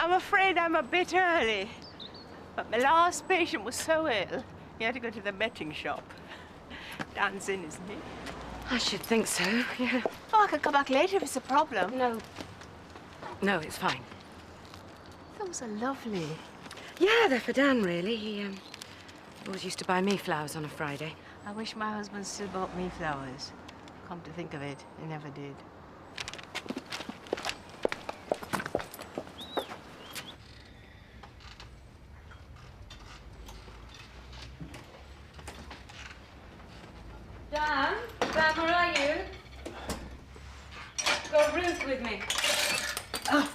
I'm afraid I'm a bit early. But my last patient was so ill, he had to go to the betting shop. Dan's in, isn't he? I should think so, yeah. Oh, I could come back later if it's a problem. No. No, it's fine. Those are lovely. Yeah, they're for Dan, really. He always used to buy me flowers on a Friday. I wish my husband still bought me flowers. Come to think of it, he never did. Dan? Dan, where are you? Got Ruth with me. Oh.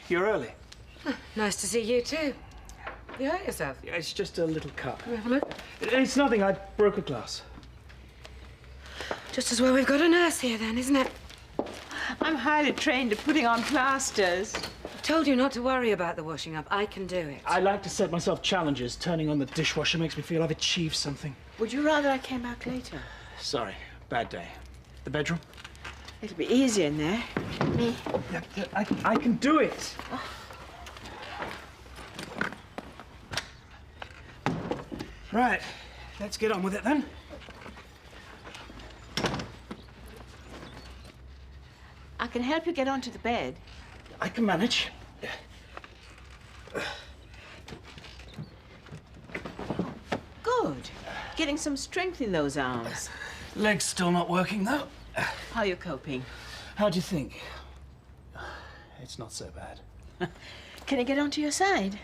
You're early. Nice to see you, too. You hurt yourself? Yeah, it's just a little cut. Can we have a look? It's nothing. I broke a glass. Just as well we've got a nurse here, then, isn't it? I'm highly trained at putting on plasters. I told you not to worry about the washing up. I can do it. I like to set myself challenges. Turning on the dishwasher makes me feel I've achieved something. Would you rather I came back later? Sorry, bad day. The bedroom? It'll be easier in there. Me. Yeah, I can do it. Oh. Right, let's get on with it then. I can help you get onto the bed. I can manage. Good. Getting some strength in those arms. Leg's still not working, though. How are you coping? How do you think? It's not so bad. Can you get onto your side?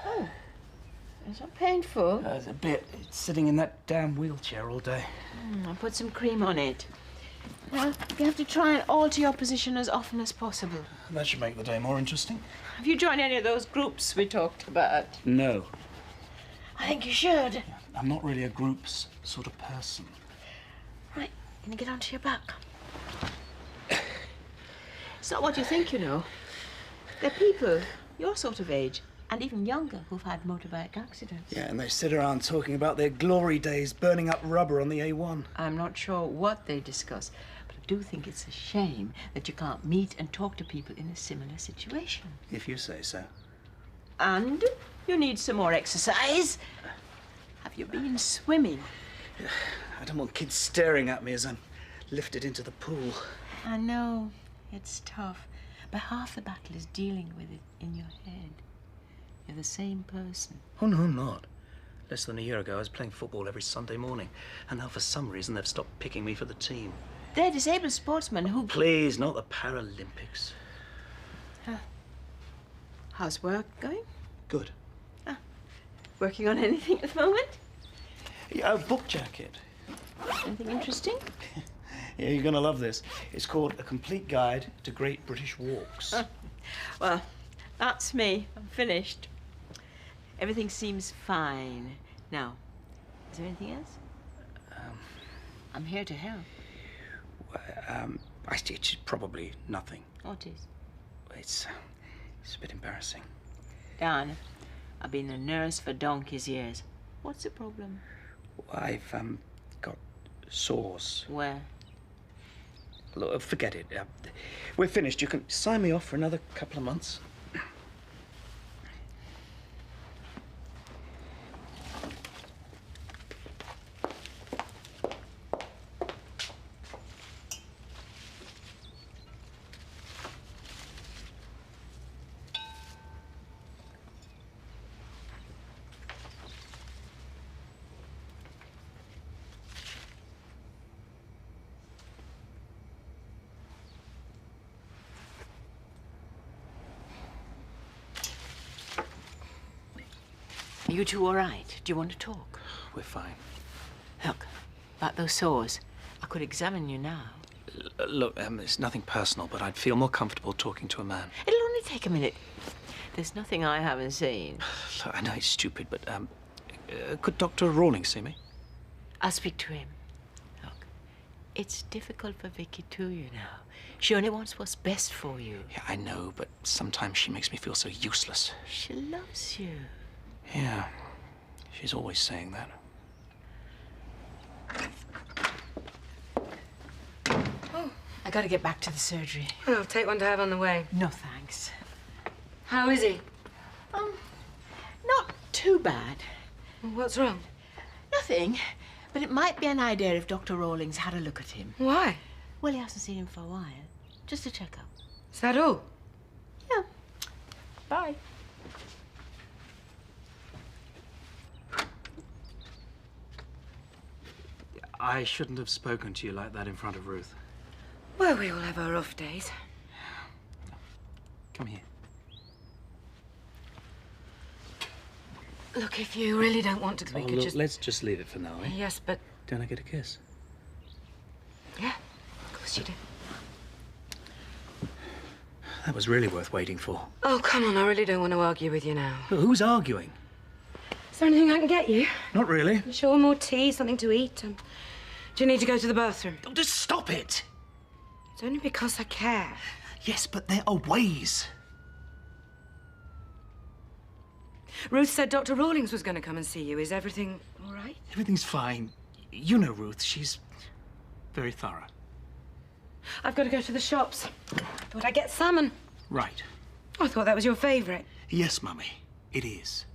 Oh, is that painful? It's a bit. It's sitting in that damn wheelchair all day. I'll put some cream on it. Well, you have to try and alter your position as often as possible. That should make the day more interesting. Have you joined any of those groups we talked about? No. I think you should. I'm not really a groups sort of person. Right, can you get onto your back? It's not what you think, you know. They're people your sort of age, and even younger, who've had motorbike accidents. Yeah, and they sit around talking about their glory days burning up rubber on the A1. I'm not sure what they discuss, but I do think it's a shame that you can't meet and talk to people in a similar situation. If you say so. And you need some more exercise. Have you been swimming? I don't want kids staring at me as I'm lifted into the pool. I know, it's tough, but half the battle is dealing with it in your head. You're the same person. Oh, no, I'm not. Less than a year ago, I was playing football every Sunday morning, and now for some reason they've stopped picking me for the team. They're disabled sportsmen who... Please, not the Paralympics. How's work going? Good. Working on anything at the moment? Yeah, a book jacket. Anything interesting? Yeah, you're gonna love this. It's called A Complete Guide to Great British Walks. Well, that's me. I'm finished. Everything seems fine. Now, is there anything else? I'm here to help. It's probably nothing. What is? It's a bit embarrassing. Dan, I've been a nurse for donkey's years. What's the problem? I've got sores. Where? Look, forget it. We're finished. You can sign me off for another couple of months. Are you two all right? Do you want to talk? We're fine. Look, about those sores, I could examine you now. Look, it's nothing personal, but I'd feel more comfortable talking to a man. It'll only take a minute. There's nothing I haven't seen. Look, I know it's stupid, but could Dr. Rawlings see me? I'll speak to him. Look, it's difficult for Vicky too, you know. She only wants what's best for you. Yeah, I know, but sometimes she makes me feel so useless. She loves you. Yeah, she's always saying that. got to get back to the surgery. Oh, take one to have on the way. No, thanks. How is he? Not too bad. What's wrong? Nothing. But it might be an idea if Dr. Rawlings had a look at him. Why? Well, he hasn't seen him for a while. Just a checkup. Is that all? Yeah. Bye. I shouldn't have spoken to you like that in front of Ruth. Well, we all have our off days. Come here. Look, if you really don't want to, we could Look, just... let's just leave it for now, eh? Yes, but... Don't I get a kiss? Yeah, of course you do. That was really worth waiting for. Oh, come on, I really don't want to argue with you now. Look, who's arguing? Is there anything I can get you? Not really. You sure, more tea, something to eat? Do you need to go to the bathroom? Oh, just stop it! It's only because I care. Yes, but there are ways. Ruth said Dr. Rawlings was going to come and see you. Is everything all right? Everything's fine. You know Ruth, she's very thorough. I've got to go to the shops. Thought I'd get salmon. Right. I thought that was your favourite. Yes, Mummy, it is.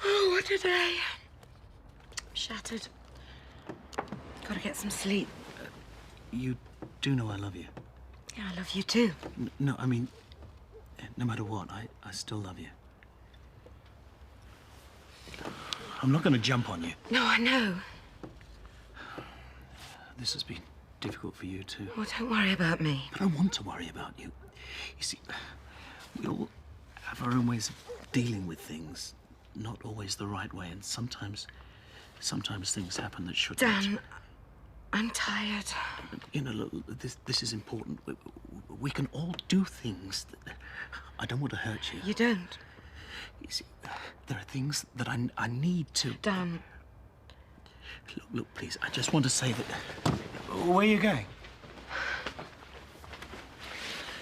Oh, what a day. I'm shattered. Got to get some sleep. You do know I love you. Yeah, I love you too. No, I mean, no matter what, I still love you. I'm not going to jump on you. No, I know. This has been difficult for you too. Oh, don't worry about me. But I want to worry about you. You see, we all have our own ways of dealing with things. Not always the right way, and sometimes things happen that shouldn't. Dan, I'm tired. You know, look, this is important. We can all do things that... I don't want to hurt you. You don't? You see, there are things that I need to... Dan. Look, please, I just want to say that... Where are you going?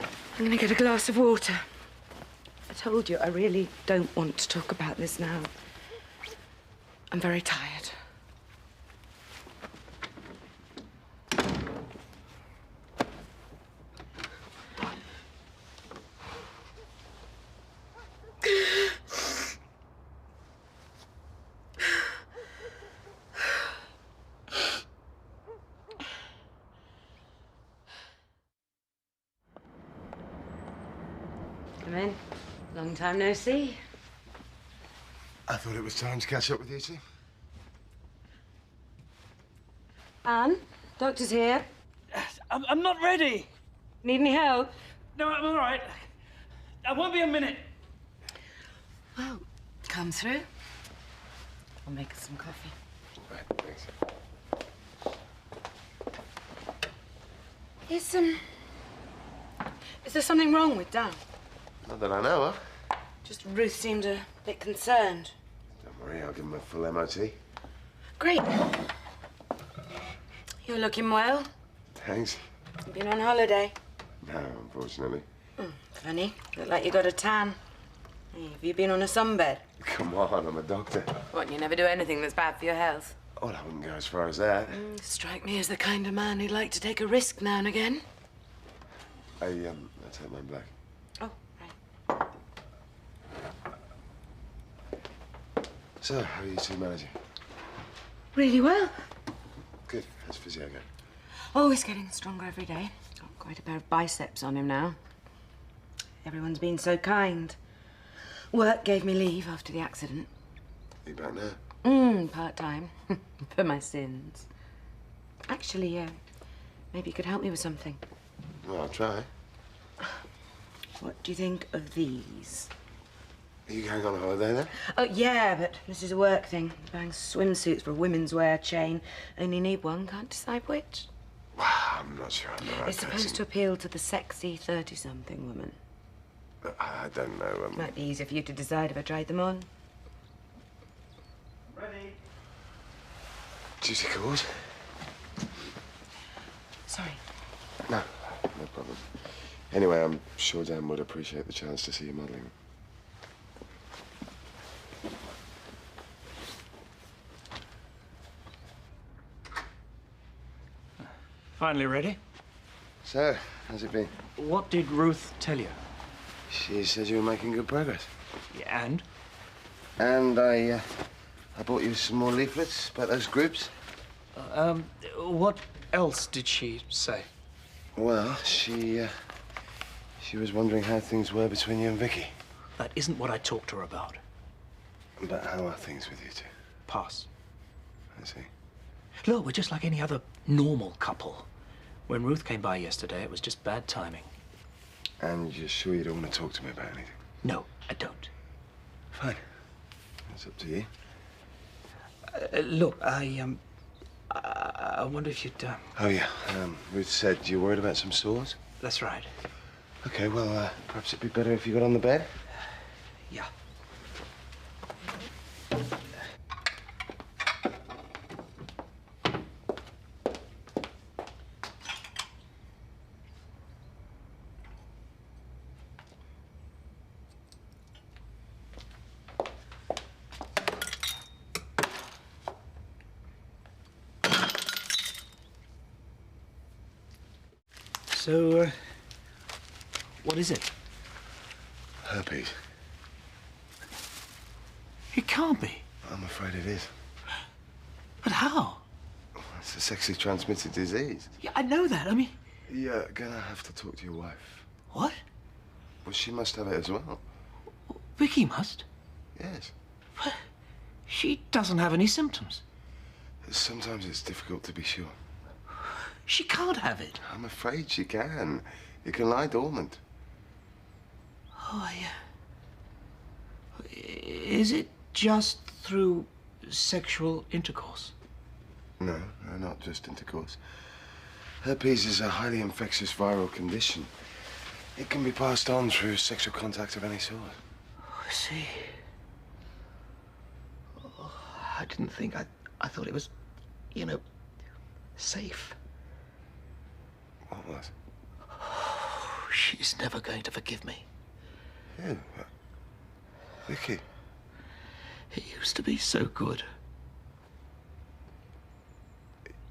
I'm going to get a glass of water. I told you, I really don't want to talk about this now. I'm very tired. Come in. Long time no see. I thought it was time to catch up with you two. Anne, doctor's here. I'm not ready. Need any help? No, I'm all right. I won't be a minute. Well, come through. I'll make us some coffee. Right, thanks. Is there something wrong with Dan? Not that I know of. Just Ruth seemed a bit concerned. Don't worry, I'll give him a full MOT. Great. You're looking well. Thanks. You've been on holiday. No, unfortunately. Funny. Look like you got a tan. Hey, have you been on a sunbed? Come on, I'm a doctor. What, you never do anything that's bad for your health? Oh, I wouldn't go as far as that. Strike me as the kind of man who'd like to take a risk now and again. I take mine black. Oh, right. So, how are you two managing? Really well. Good. How's physio going? Oh, he's getting stronger every day. Got quite a pair of biceps on him now. Everyone's been so kind. Work gave me leave after the accident. Are you back now? Part-time. For my sins. Actually, maybe you could help me with something. Well, I'll try. What do you think of these? Are you going on holiday then? Oh, yeah, but this is a work thing. Buying swimsuits for a women's wear chain. Only need one, can't decide which. Well, I'm not sure I'm the right It's supposed to appeal to the sexy 30-something woman. I don't know. Might be easier for you to decide if I tried them on. Ready. Duty calls? Sorry. No, no problem. Anyway, I'm sure Dan would appreciate the chance to see you modelling. Finally ready? So, how's it been? What did Ruth tell you? She said you were making good progress. Yeah, and? And I bought you some more leaflets about those groups. What else did she say? Well, she was wondering how things were between you and Vicky. That isn't what I talked to her about. But how are things with you two? Pass. I see. Look, we're just like any other normal couple. When Ruth came by yesterday, it was just bad timing. And you're sure you don't want to talk to me about anything? No, I don't. Fine. It's up to you. Look, I wonder if you'd... Oh, yeah. Ruth said you're worried about some sores? That's right. Okay, well, perhaps it'd be better if you got on the bed? Yeah. So, what is it? Herpes. It can't be. I'm afraid it is. But how? It's a sexually transmitted disease. Yeah, I know that. I mean... You're gonna have to talk to your wife. What? Well, she must have it as well. Vicky must. Yes. But she doesn't have any symptoms. Sometimes it's difficult to be sure. She can't have it. I'm afraid she can. You can lie dormant. Oh, yeah. Is it just through sexual intercourse? No, not just intercourse. Herpes is a highly infectious viral condition. It can be passed on through sexual contact of any sort. Oh, I see. Oh, I didn't think... I thought it was, you know, safe. What was? Oh, she's never going to forgive me. Who? Vicky. It used to be so good.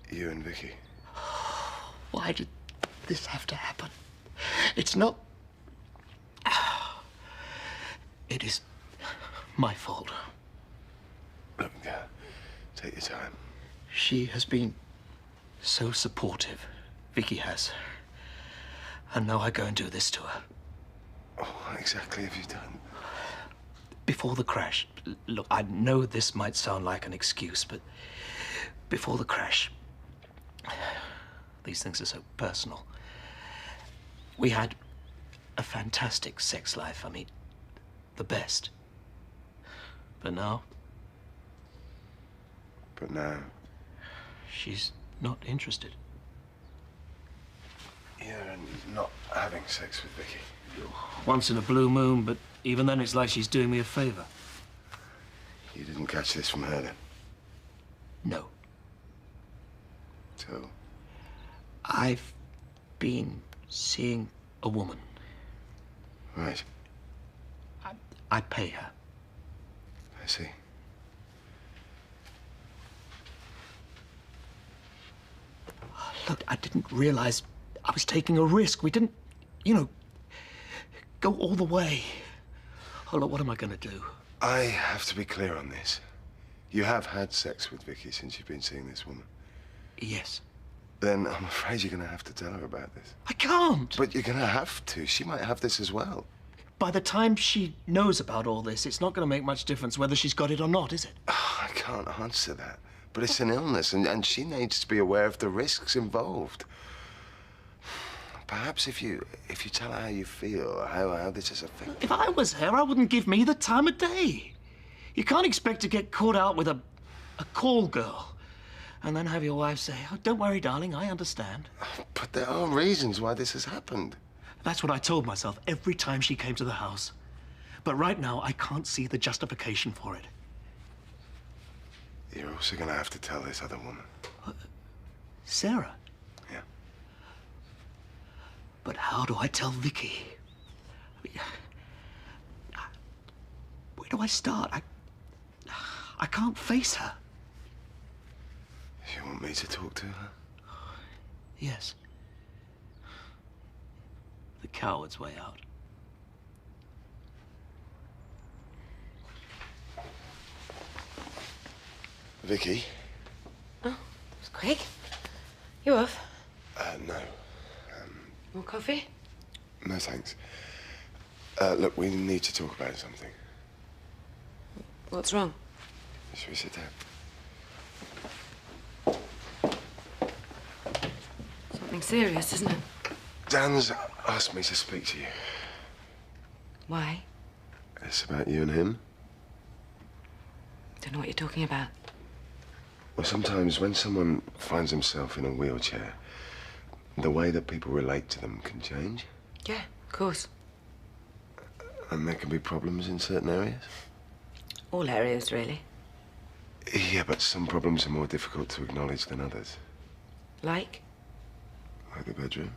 You and Vicky. Why did this have to happen? It's not... It is my fault. Look, take your time. She has been so supportive. Vicky has. And now I go and do this to her. Oh, what exactly have you done? Before the crash... Look, I know this might sound like an excuse, but before the crash... These things are so personal. We had a fantastic sex life. I mean, the best. But now... But now... She's not interested. You're not having sex with Vicky. Once in a blue moon, but even then it's like she's doing me a favor. You didn't catch this from her, then? No. So? I've been seeing a woman. Right. I pay her. I see. Look, I didn't realize I was taking a risk. We didn't, you know, go all the way. Oh, look, what am I going to do? I have to be clear on this. You have had sex with Vicky since you've been seeing this woman. Yes. Then I'm afraid you're going to have to tell her about this. I can't. But you're going to have to. She might have this as well. By the time she knows about all this, it's not going to make much difference whether she's got it or not, is it? Oh, I can't answer that. But it's an illness, and she needs to be aware of the risks involved. Perhaps if you tell her how you feel, how this is affecting... If I was her, I wouldn't give me the time of day. You can't expect to get caught out with a call girl and then have your wife say, "Oh, don't worry, darling, I understand." But there are reasons why this has happened. That's what I told myself every time she came to the house. But right now, I can't see the justification for it. You're also going to have to tell this other woman. Sarah? Yeah. But how do I tell Vicky? I mean, where do I start? I can't face her. You want me to talk to her? Yes. The coward's way out. Vicky? Oh, it's quick. You off? No. More coffee? No, thanks. Look, we need to talk about something. What's wrong? Shall we sit down? Something serious, isn't it? Dan's asked me to speak to you. Why? It's about you and him. Don't know what you're talking about. Well, sometimes when someone finds himself in a wheelchair, the way that people relate to them can change. Yeah, of course. And there can be problems in certain areas. All areas, really. Yeah, but some problems are more difficult to acknowledge than others. Like? Like the bedroom.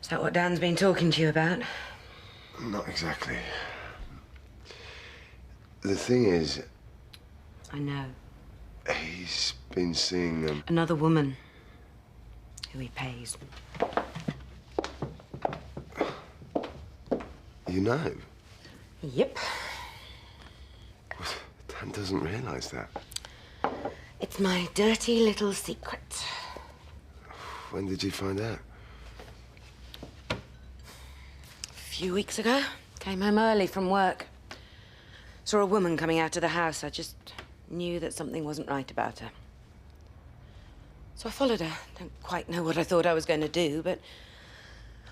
Is that what Dan's been talking to you about? Not exactly. The thing is, I know. he's been seeing Another woman who he pays. You know? Yep. Dan doesn't realise that. It's my dirty little secret. When did you find out? A few weeks ago. Came home early from work. Saw a woman coming out of the house. I just knew that something wasn't right about her. So I followed her. Don't quite know what I thought I was going to do, but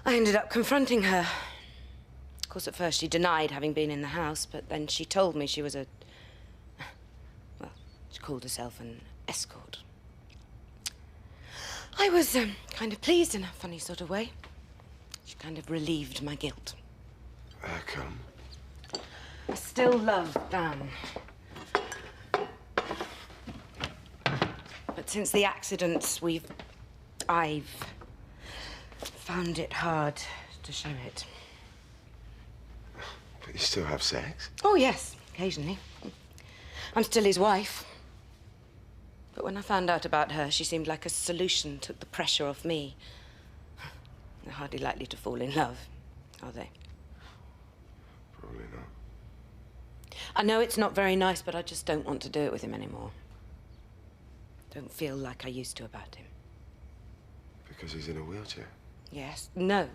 I ended up confronting her. Of course, at first she denied having been in the house, but then she told me she was a... Well, she called herself an escort. I was kind of pleased in a funny sort of way. She kind of relieved my guilt. How come? I still love Dan. But since the accident, I've found it hard to show it. But you still have sex? Oh, yes, occasionally. I'm still his wife. But when I found out about her, she seemed like a solution, took the pressure off me. They're hardly likely to fall in love, are they? Probably not. I know it's not very nice, but I just don't want to do it with him anymore. Don't feel like I used to about him. Because he's in a wheelchair? Yes. No.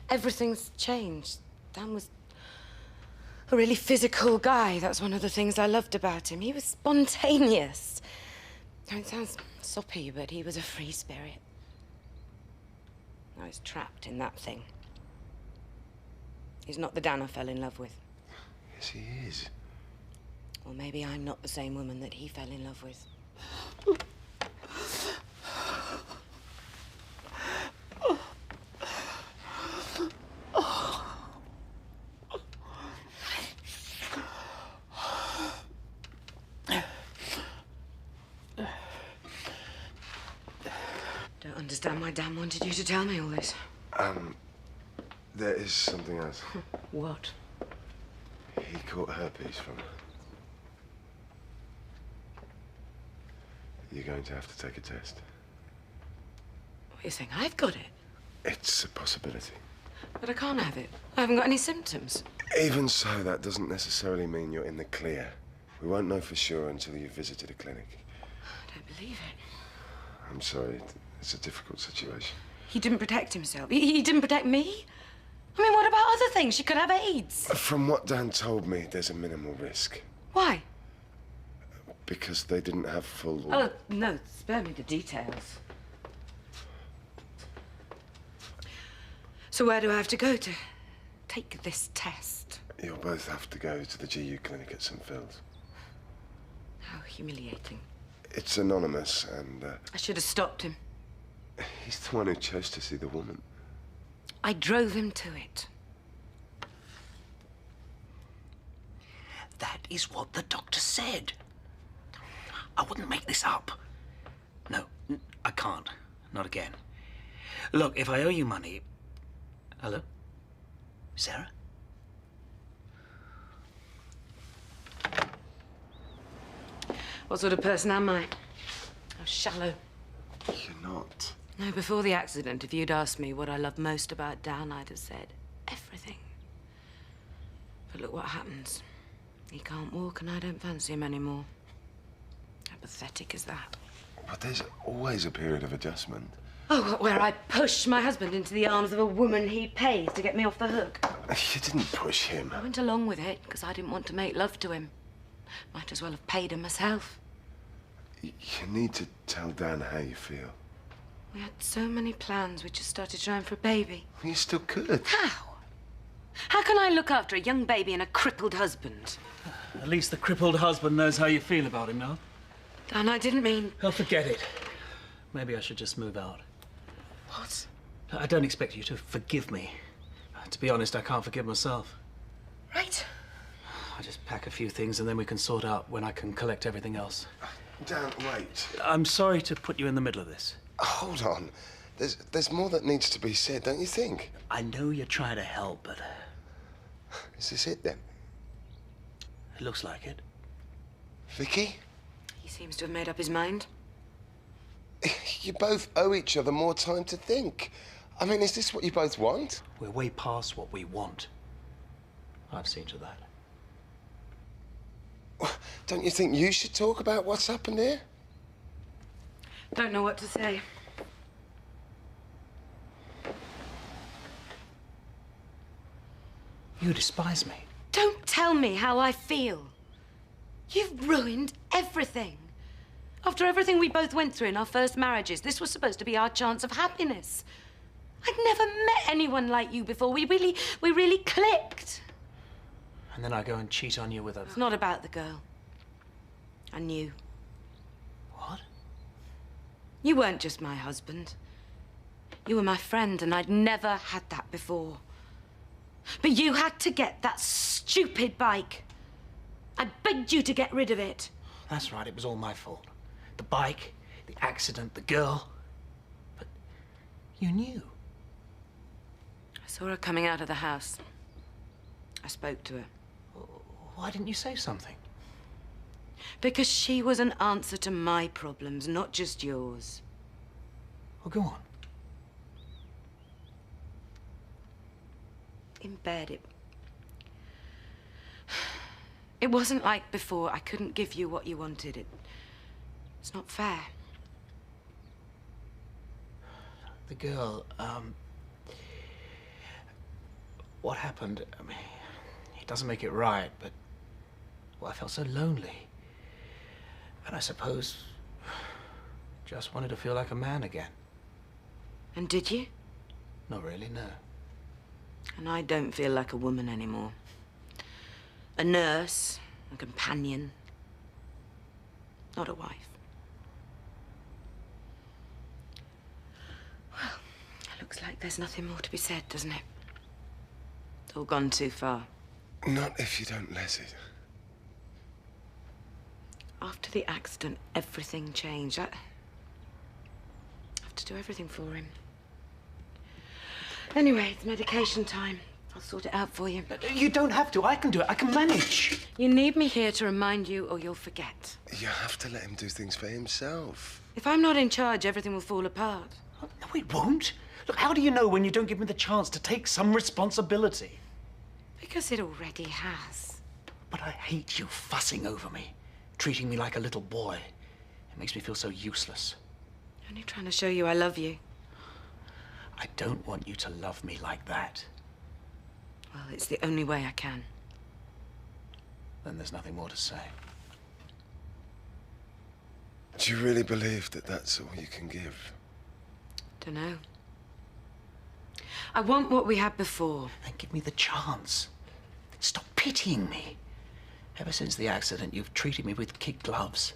Everything's changed. Dan was a really physical guy. That's one of the things I loved about him. He was spontaneous. It sounds soppy, but he was a free spirit. I was trapped in that thing. He's not the Dan I fell in love with. Yes, he is. Or maybe I'm not the same woman that he fell in love with. Don't understand why Dan wanted you to tell me all this. There is something else. What? He caught herpes from her. You're going to have to take a test. What are you saying? I've got it. It's a possibility. But I can't have it. I haven't got any symptoms. Even so, that doesn't necessarily mean you're in the clear. We won't know for sure until you've visited a clinic. I don't believe it. I'm sorry. It's a difficult situation. He didn't protect himself. He didn't protect me? I mean, what about other things? She could have AIDS. From what Dan told me, there's a minimal risk. Why? Because they didn't have full... Oh, no, spare me the details. So where do I have to go to take this test? You'll both have to go to the GU clinic at St. Phil's. How humiliating. It's anonymous and... I should have stopped him. He's the one who chose to see the woman. I drove him to it. That is what the doctor said. I wouldn't make this up. No, I can't. Not again. Look, if I owe you money... Hello? Sarah? What sort of person am I? How shallow. You're not. No, before the accident, if you'd asked me what I love most about Dan, I'd have said everything. But look what happens. He can't walk and I don't fancy him anymore. How pathetic is that? But there's always a period of adjustment. Oh, where I push my husband into the arms of a woman he pays to get me off the hook. You didn't push him. I went along with it because I didn't want to make love to him. Might as well have paid him myself. You need to tell Dan how you feel. We had so many plans, we just started trying for a baby. You still could. How? How can I look after a young baby and a crippled husband? At least the crippled husband knows how you feel about him now. Dan, I didn't mean... Oh, forget it. Maybe I should just move out. What? I don't expect you to forgive me. To be honest, I can't forgive myself. Right. I'll just pack a few things and then we can sort out when I can collect everything else. Dan, wait. I'm sorry to put you in the middle of this. Hold on. There's more that needs to be said, don't you think? I know you're trying to help, but Is this it, then? it looks like it. Vicky? He seems to have made up his mind. You both owe each other more time to think. I mean, is this what you both want? We're way past what we want. I've seen to that. Don't you think you should talk about what's happened here? Don't know what to say. You despise me. Don't tell me how I feel. You've ruined everything. After everything we both went through in our first marriages, this was supposed to be our chance of happiness. I'd never met anyone like you before. We really clicked. And then I go and cheat on you with a... It's not about the girl. I knew. What? You weren't just my husband. You were my friend, and I'd never had that before. But you had to get that stupid bike. I begged you to get rid of it. That's right, it was all my fault. The bike, the accident, the girl. But you knew. I saw her coming out of the house. I spoke to her. Why didn't you say something? Because she was an answer to my problems, not just yours. Well, go on. In bed, it wasn't like before. I couldn't give you what you wanted. It's not fair. The girl, what happened? I mean, it doesn't make it right, but, well, I felt so lonely. And I suppose just wanted to feel like a man again. And did you? Not really, no. And I don't feel like a woman anymore. A nurse, a companion, not a wife. Well, it looks like there's nothing more to be said, doesn't it? It's all gone too far. Not if you don't let it. After the accident, everything changed. I have to do everything for him. Anyway, it's medication time. I'll sort it out for you. You don't have to. I can do it. I can manage. You need me here to remind you, or you'll forget. You have to let him do things for himself. If I'm not in charge, everything will fall apart. No, it won't. Look, how do you know when you don't give me the chance to take some responsibility? Because it already has. But I hate you fussing over me, treating me like a little boy. It makes me feel so useless. Only trying to show you I love you. I don't want you to love me like that. Well, it's the only way I can. Then there's nothing more to say. Do you really believe that that's all you can give? Dunno. I want what we had before. Then give me the chance. Stop pitying me. Ever since the accident, you've treated me with kid gloves.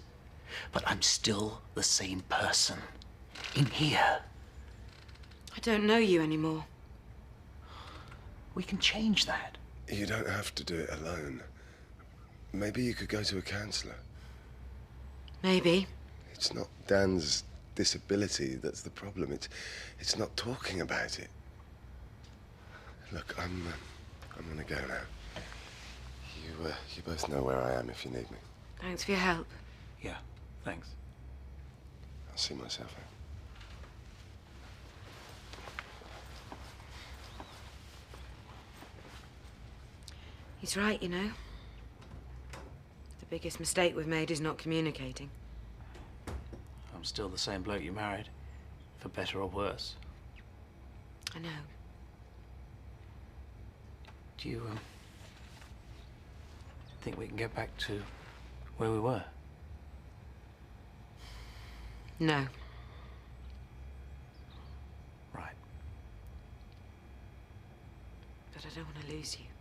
But I'm still the same person. In here. I don't know you anymore. We can change that. You don't have to do it alone. Maybe you could go to a counsellor. Maybe. It's not Dan's disability that's the problem. It's not talking about it. Look, I'm gonna go now. You both know where I am if you need me. Thanks for your help. Yeah, thanks. I'll see myself out. He's right, you know. The biggest mistake we've made is not communicating. I'm still the same bloke you married, for better or worse. I know. Do you, think we can get back to where we were? No. Right. But I don't want to lose you.